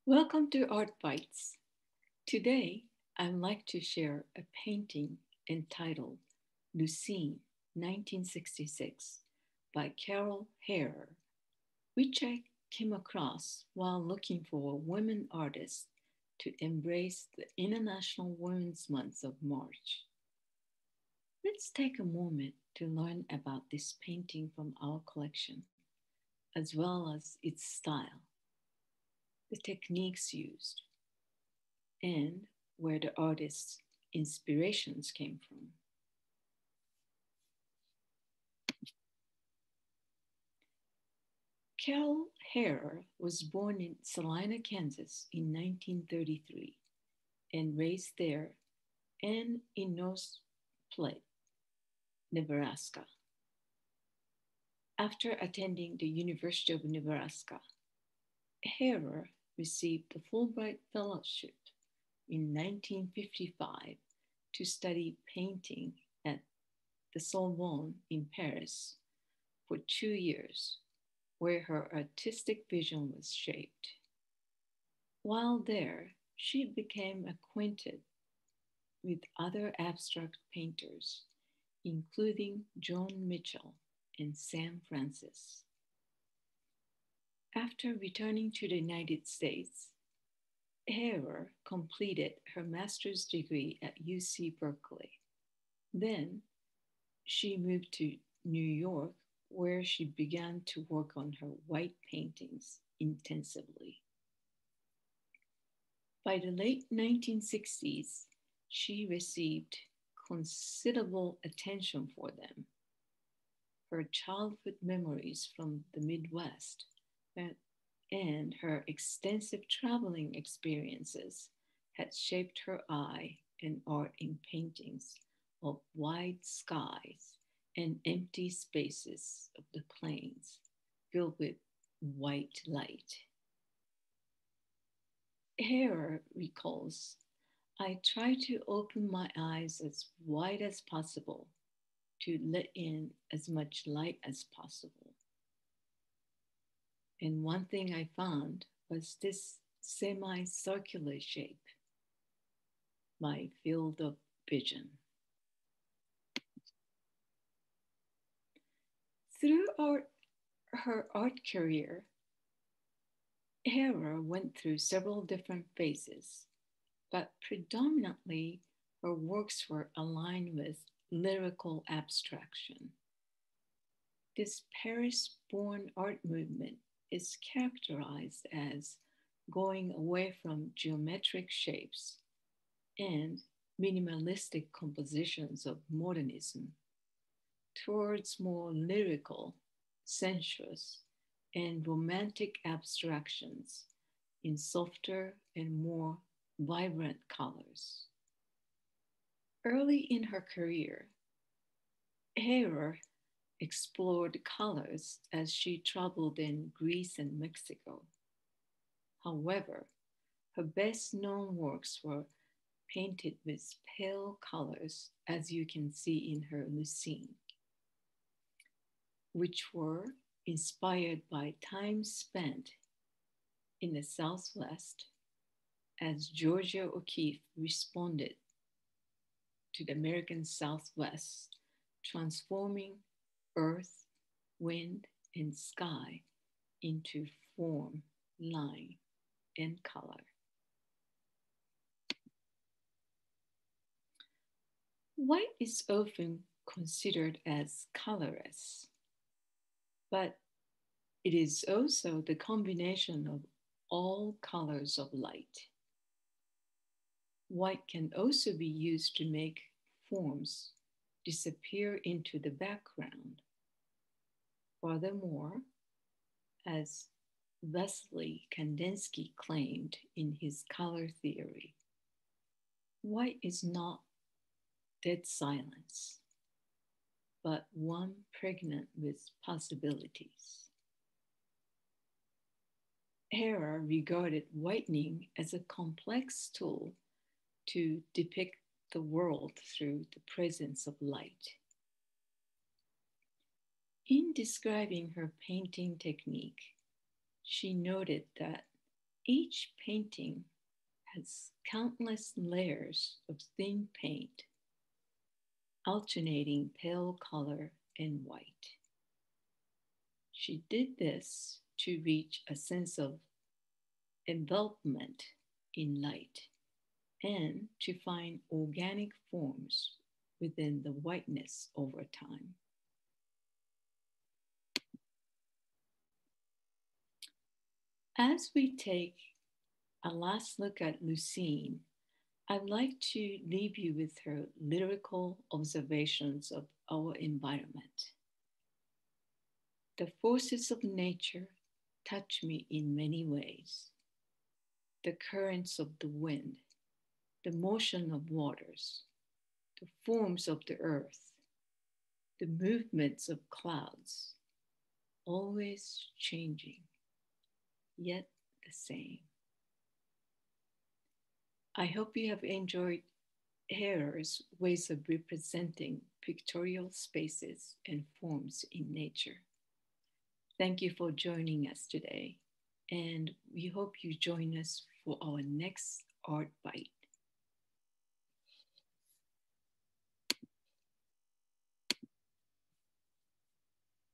Welcome to Art Bytes. Today, I'd like to share a painting entitled Lucine, 1966, by Carol Haerer, which I came across while looking for a women artist to embrace the International Women's Month of March. Let's take a moment to learn about this painting from our collection, as well as its style, the techniques used, and where the artist's inspirations came from. Carol Haerer was born in Salina, Kansas in 1933 and raised there and in North Platte, Nebraska. After attending the University of Nebraska, Haerer received the Fulbright Fellowship in 1955 to study painting at the Sorbonne in Paris for 2 years, where her artistic vision was shaped. While there, she became acquainted with other abstract painters, including John Mitchell and Sam Francis. After returning to the United States, Haerer completed her master's degree at UC Berkeley. Then she moved to New York, where she began to work on her white paintings intensively. By the late 1960s, she received considerable attention for them. Her childhood memories from the Midwest and her extensive traveling experiences had shaped her eye and art in paintings of wide skies and empty spaces of the plains filled with white light. Haerer recalls, I try to open my eyes as wide as possible to let in as much light as possible. And one thing I found was this semicircular shape, my field of vision. Through her art career, Haerer went through several different phases, but predominantly her works were aligned with lyrical abstraction. This Paris-born art movement is characterized as going away from geometric shapes and minimalistic compositions of modernism towards more lyrical, sensuous, and romantic abstractions in softer and more vibrant colors. Early in her career, Haerer explored colors as she traveled in Greece and Mexico. However, her best known works were painted with pale colors, as you can see in her Lucine, which were inspired by time spent in the Southwest as Georgia O'Keeffe responded to the American Southwest, transforming earth, wind, and sky into form, line, and color. White is often considered as colorless, but it is also the combination of all colors of light. White can also be used to make forms disappear into the background. Furthermore, as Vasily Kandinsky claimed in his color theory, white is not dead silence, but one pregnant with possibilities. Haerer regarded whitening as a complex tool to depict the world through the presence of light. In describing her painting technique, she noted that Each painting has countless layers of thin paint, alternating pale color and white. She did this to reach a sense of envelopment in light and to find organic forms within the whiteness over time. As we take a last look at Lucine, I'd like to leave you with her lyrical observations of our environment. The forces of nature touch me in many ways. The currents of the wind, the motion of waters, the forms of the earth, the movements of clouds, always changing, yet the same. I hope you have enjoyed Haerer's ways of representing pictorial spaces and forms in nature. Thank you for joining us today, and we hope you join us for our next Art Byte.